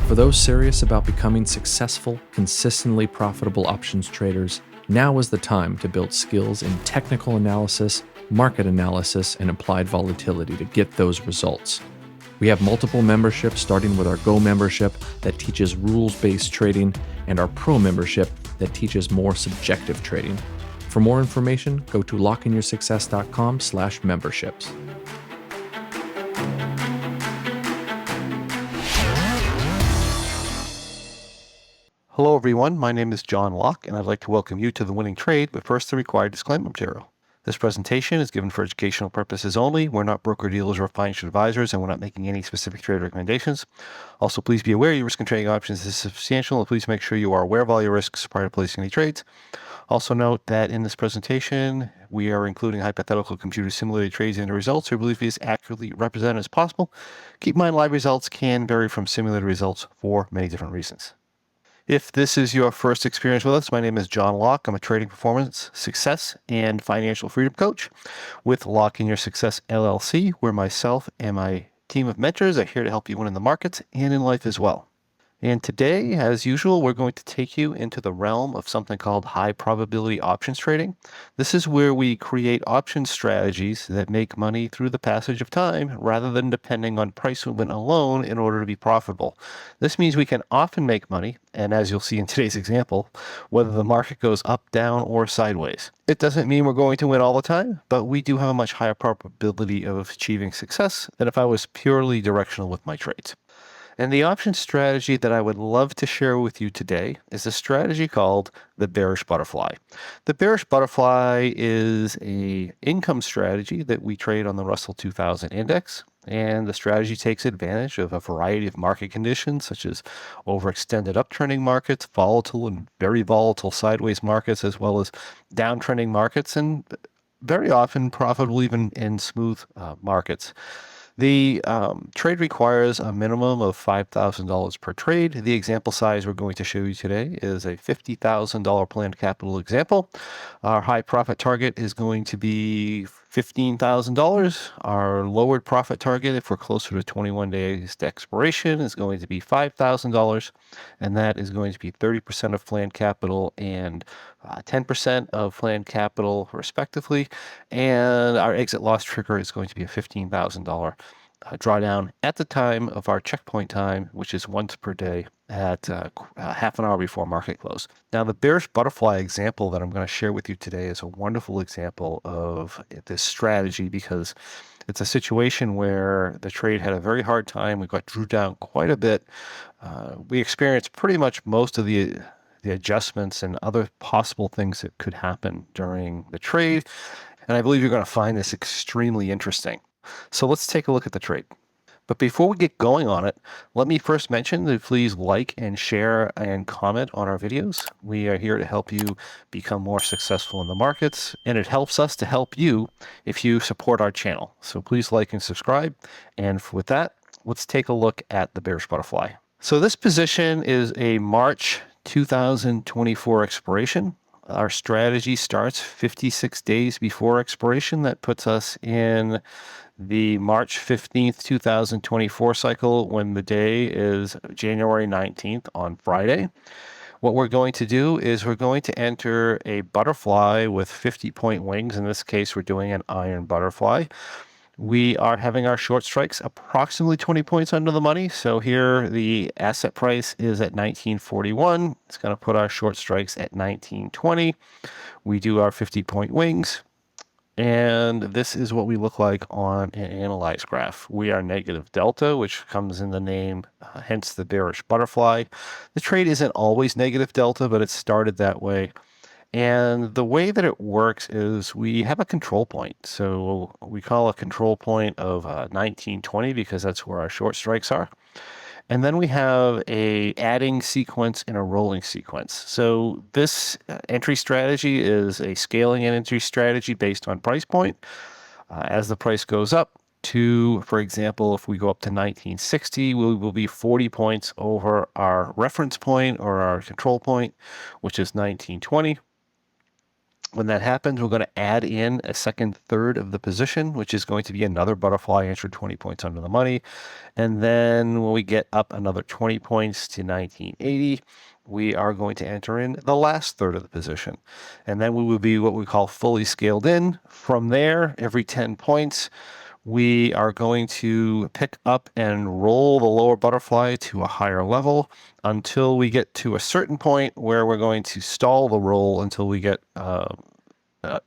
For those serious about becoming successful, consistently profitable options traders, now is the time to build skills in technical analysis, market analysis, and applied volatility to get those results. We have multiple memberships, starting with our Go membership that teaches rules-based trading and our Pro membership that teaches more subjective trading. For more information, go to lockeinyoursuccess.com/memberships. Hello everyone, my name is John Locke and I'd like to welcome you to The Winning Trade, but first the required disclaimer material. This presentation is given for educational purposes only. We're not broker-dealers or financial advisors and we're not making any specific trade recommendations. Also, please be aware your risk in trading options is substantial and please make sure you are aware of all your risks prior to placing any trades. Also note that in this presentation, we are including hypothetical computer simulated trades and the results are believed to be as accurately represented as possible. Keep in mind live results can vary from simulated results for many different reasons. If this is your first experience with us, my name is John Locke. I'm a trading performance, success, and financial freedom coach with Locke in Your Success LLC, where myself and my team of mentors are here to help you win in the markets and in life as well. And today, as usual, we're going to take you into the realm of something called high probability options trading. This is where we create option strategies that make money through the passage of time rather than depending on price movement alone in order to be profitable. This means we can often make money, and as you'll see in today's example, whether the market goes up, down, or sideways. It doesn't mean we're going to win all the time, but we do have a much higher probability of achieving success than if I was purely directional with my trades. And the option strategy that I would love to share with you today is a strategy called the Bearish Butterfly. The Bearish Butterfly is an income strategy that we trade on the Russell 2000 index. And the strategy takes advantage of a variety of market conditions, such as overextended uptrending markets, volatile and very volatile sideways markets, as well as downtrending markets, and very often profitable even in smooth markets. The trade requires a minimum of $5,000 per trade. The example size we're going to show you today is a $50,000 planned capital example. Our high profit target is going to be $15,000. Our lowered profit target, if we're closer to 21 days to expiration, is going to be $5,000. And that is going to be 30% of planned capital and 10% of planned capital, respectively. And our exit loss trigger is going to be a $15,000 drawdown at the time of our checkpoint time, which is once per day at half an hour before market close. Now, the Bearish Butterfly example that I'm going to share with you today is a wonderful example of this strategy because it's a situation where the trade had a very hard time. We got drew down quite a bit. We experienced pretty much most of the adjustments and other possible things that could happen during the trade. And I believe you're going to find this extremely interesting. So let's take a look at the trade. But before we get going on it, let me first mention that please like and share and comment on our videos. We are here to help you become more successful in the markets, and it helps us to help you if you support our channel. So please like and subscribe. And with that, let's take a look at the Bearish Butterfly. So this position is a March 2024 expiration. Our strategy starts 56 days before expiration. That puts us in the March 15th, 2024 cycle when the day is January 19th on Friday. What we're going to do is we're going to enter a butterfly with 50-point wings. In this case, we're doing an iron butterfly. We are having our short strikes approximately 20 points under the money. So here the asset price is at 1941. It's going to put our short strikes at 1920. We do our 50-point wings. And this is what we look like on an analyzed graph. We are negative delta, which comes in the name, hence the Bearish Butterfly. The trade isn't always negative delta, but it started that way. And the way that it works is we have a control point. So we call a control point of 1920 because that's where our short strikes are. And then we have a adding sequence and a rolling sequence. So this entry strategy is a scaling and entry strategy based on price point. As the price goes up to, for example, if we go up to 1960, we will be 40 points over our reference point or our control point, which is 1920. When that happens, we're going to add in a second third of the position, which is going to be another butterfly entry 20 points under the money. And then when we get up another 20 points to 1980, we are going to enter in the last third of the position. And then we will be what we call fully scaled in. From there, every 10 points, we are going to pick up and roll the lower butterfly to a higher level until we get to a certain point where we're going to stall the roll until we get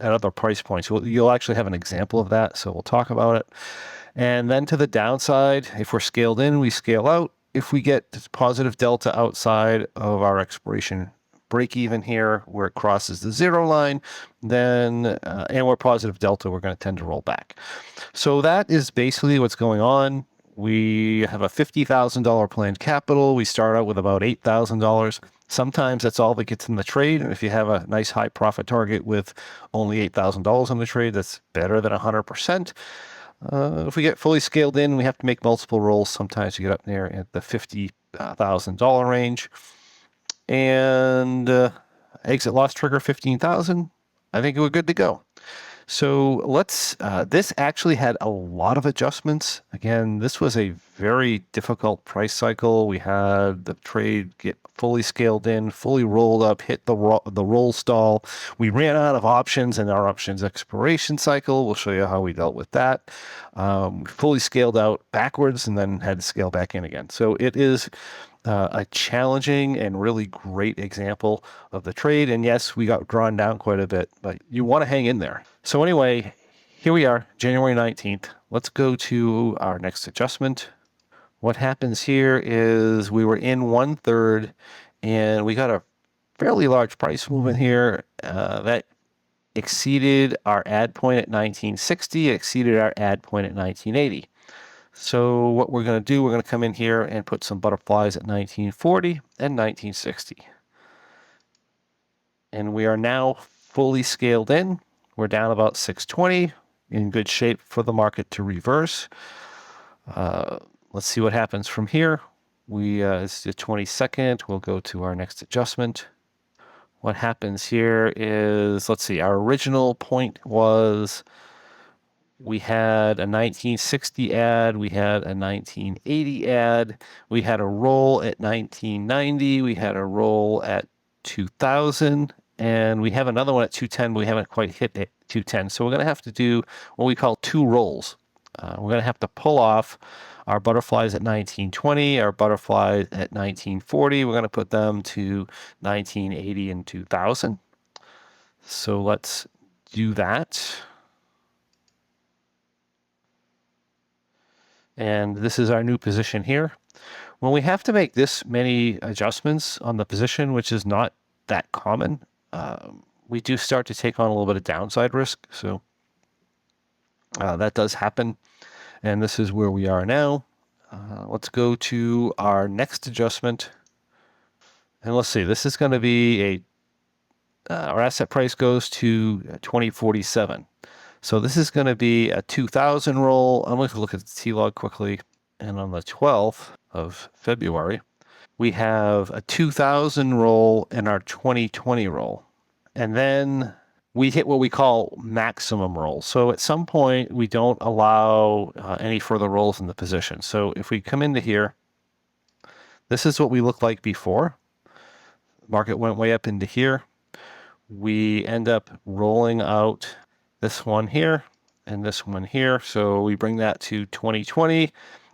another price point. So you'll actually have an example of that. So we'll talk about it. And then to the downside, if we're scaled in, we scale out. If we get positive delta outside of our expiration break even here, where it crosses the zero line, then, and we're positive delta, we're going to tend to roll back. So that is basically what's going on. We have a $50,000 planned capital. We start out with about $8,000. Sometimes that's all that gets in the trade. And if you have a nice high profit target with only $8,000 on the trade, that's better than 100%. If we get fully scaled in, we have to make multiple rolls. Sometimes we get up there at the $50,000 range. And exit loss trigger 15,000. I think we're good to go. So let's, this actually had a lot of adjustments. Again, this was a very difficult price cycle. We had the trade get fully scaled in, fully rolled up, hit the roll stall. We ran out of options in our options expiration cycle. We'll show you how we dealt with that. Fully scaled out backwards and then had to scale back in again. So it is a challenging and really great example of the trade. And yes, we got drawn down quite a bit, but you want to hang in there. So anyway, here we are, January 19th. Let's go to our next adjustment. What happens here is we were in 1/3 and we got a fairly large price movement here that exceeded our add point at 1960, exceeded our add point at 1980. So what we're going to do, we're going to come in here and put some butterflies at 1940 and 1960. And we are now fully scaled in. We're down about 620, in good shape for the market to reverse. Let's see what happens from here. It's the 22nd. We'll go to our next adjustment. What happens here is, let's see, our original point was we had a 1960 add, we had a 1980 add, we had a roll at 1990, we had a roll at 2000, and we have another one at 210, but we haven't quite hit it 210. So we're going to have to do what we call two rolls. We're going to have to pull off our butterflies at 1920, our butterflies at 1940. We're going to put them to 1980 and 2000. So let's do that. And this is our new position here. When we have to make this many adjustments on the position, which is not that common, we do start to take on a little bit of downside risk. So that does happen. And this is where we are now. Let's go to our next adjustment. And let's see, this is going to be our asset price goes to 2047. So this is going to be a 2000 roll. I'm going to look at the T-log quickly. And on the 12th of February, we have a 2000 roll and our 2020 roll. And then we hit what we call maximum rolls. So at some point, we don't allow any further rolls in the position. So if we come into here, this is what we looked like before. Market went way up into here. We end up rolling out this one here and this one here. So we bring that to 2020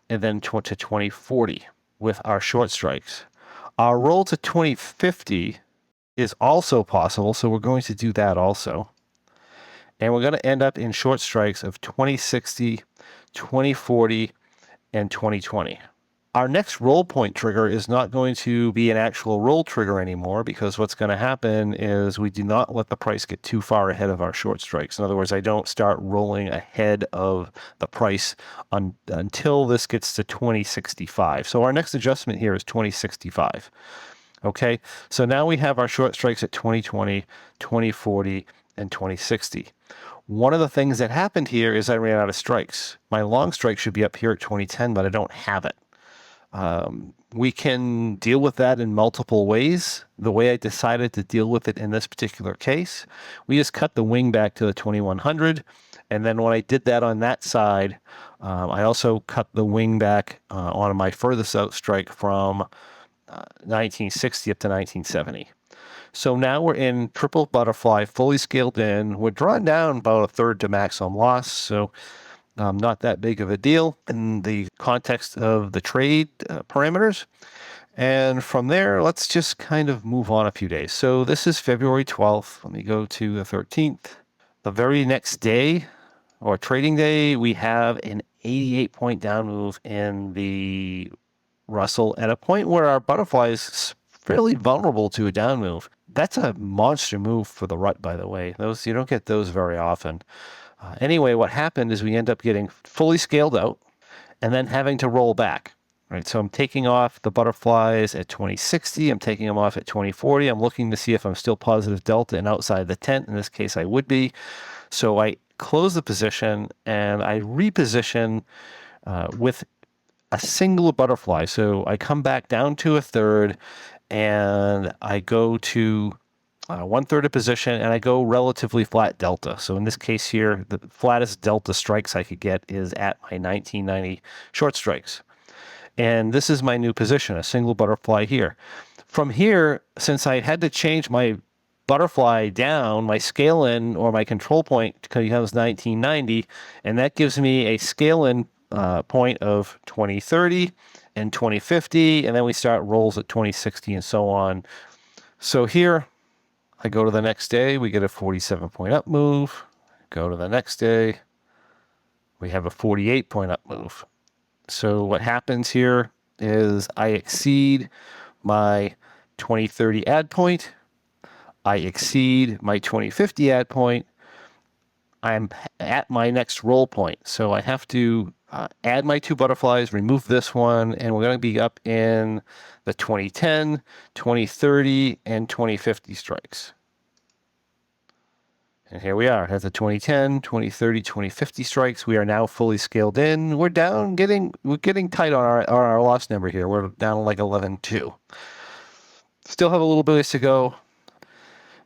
and then to 2040 with our short strikes. Our roll to 2050 is also possible. So we're going to do that also. And we're going to end up in short strikes of 2060, 2040, and 2020. Our next roll point trigger is not going to be an actual roll trigger anymore, because what's going to happen is we do not let the price get too far ahead of our short strikes. In other words, I don't start rolling ahead of the price until this gets to 2065. So our next adjustment here is 2065. Okay, so now we have our short strikes at 2020, 2040, and 2060. One of the things that happened here is I ran out of strikes. My long strike should be up here at 2010, but I don't have it. We can deal with that in multiple ways. The way I decided to deal with it in this particular case, we just cut the wing back to the 2100. And then when I did that on that side, I also cut the wing back on my furthest out strike from 1960 up to 1970. So now we're in triple butterfly, fully scaled in. We're drawn down about a third to maximum loss. So not that big of a deal in the context of the trade parameters. And from there, let's just kind of move on a few days. So this is February 12th. Let me go to the 13th. The very next day, or trading day, we have an 88-point down move in the Russell at a point where our butterfly is fairly vulnerable to a down move. That's a monster move for the rut, by the way. Those, you don't get those very often. Anyway, what happened is we end up getting fully scaled out and then having to roll back. Right, so I'm taking off the butterflies at 2060. I'm taking them off at 2040. I'm looking to see if I'm still positive delta and outside the tent. In this case, I would be. So I close the position and I reposition with a single butterfly. So I come back down to a third and I go to 1/3 of position and I go relatively flat delta. So in this case here, the flattest delta strikes I could get is at my 1990 short strikes. And this is my new position, a single butterfly here. From here, since I had to change my butterfly down, my scale in or my control point becomes 1990, and that gives me a scale in point of 2030 and 2050, and then we start rolls at 2060 and so on. So here, I go to the next day, we get a 47-point up move. Go to the next day, we have a 48-point up move. So what happens here is I exceed my 2030 add point. I exceed my 2050 add point. I'm at my next roll point. So I have to add my two butterflies, remove this one, and we're going to be up in the 2010, 2030, and 2050 strikes. And here we are at the 2010, 2030, 2050 strikes. We are now fully scaled in. We're down, we're getting tight on our loss number here. We're down like 11.2. Still have a little bit to go.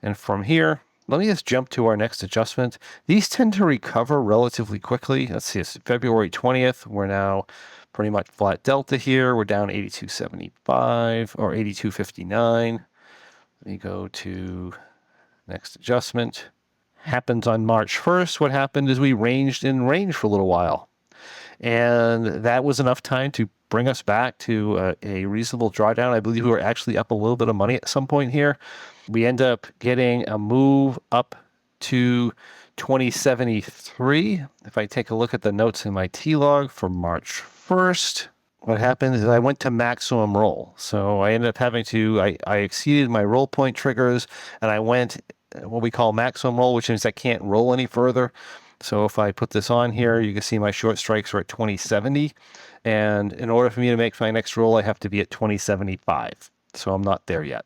And from here, let me just jump to our next adjustment. These tend to recover relatively quickly. Let's see, it's February 20th. We're now pretty much flat delta here. We're down 82.75 or 82.59. Let me go to next adjustment. Happens on March 1st. What happened is we ranged in range for a little while. And that was enough time to bring us back to a reasonable drawdown. I believe we were actually up a little bit of money at some point here. We end up getting a move up to 2073. If I take a look at the notes in my T-log for March 1st, what happened is I went to maximum roll. So I ended up having to, I exceeded my roll point triggers and I went what we call maximum roll, which means I can't roll any further. So if I put this on here, you can see my short strikes are at 2070. And in order for me to make my next roll, I have to be at 2075. So I'm not there yet.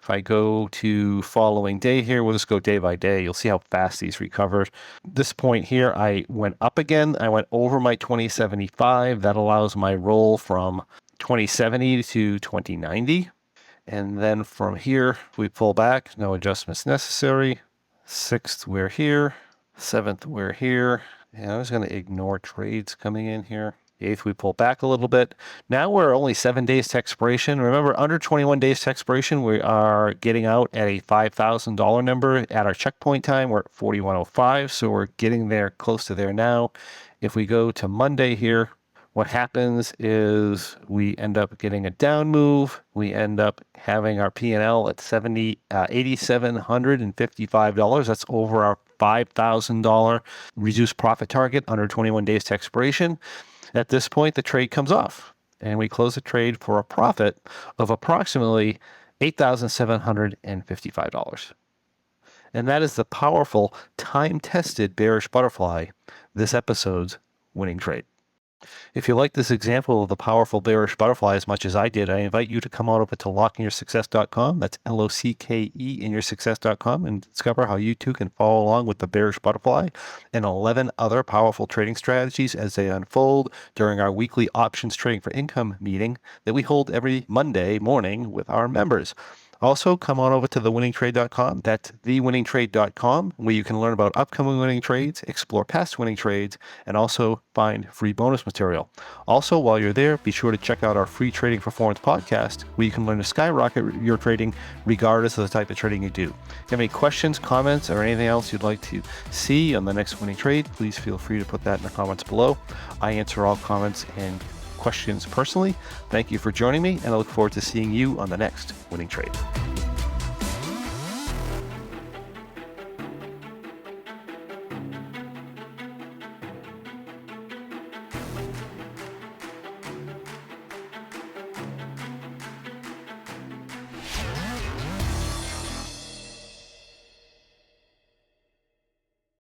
If I go to following day here, we'll just go day by day. You'll see how fast these recover. This point here, I went up again. I went over my 2075. That allows my roll from 2070 to 2090. And then from here, we pull back, no adjustments necessary. 6th, we're here. 7th, we're here. And I was going to ignore trades coming in here. 8th, we pull back a little bit. Now we're only 7 days to expiration. Remember, under 21 days to expiration, we are getting out at a $5,000 number. At our checkpoint time, we're at 4105, so we're getting there, close to there now. If we go to Monday here, what happens is we end up getting a down move. We end up having our P&L at $8,755. That's over our $5,000 reduced profit target under 21 days to expiration. At this point, the trade comes off, and we close the trade for a profit of approximately $8,755. And that is the powerful, time-tested bearish butterfly, this episode's winning trade. If you like this example of the powerful bearish butterfly as much as I did, I invite you to come on over to lockeinyoursuccess.com. That's LOCKE in yoursuccess.com, and discover how you too can follow along with the bearish butterfly and 11 other powerful trading strategies as they unfold during our weekly options trading for income meeting that we hold every Monday morning with our members. Also, come on over to thewinningtrade.com. That's thewinningtrade.com, where you can learn about upcoming winning trades, explore past winning trades, and also find free bonus material. Also, while you're there, be sure to check out our free trading performance podcast, where you can learn to skyrocket your trading regardless of the type of trading you do. If you have any questions, comments, or anything else you'd like to see on the next winning trade, please feel free to put that in the comments below. I answer all comments and questions personally. Thank you for joining me, and I look forward to seeing you on the next winning trade.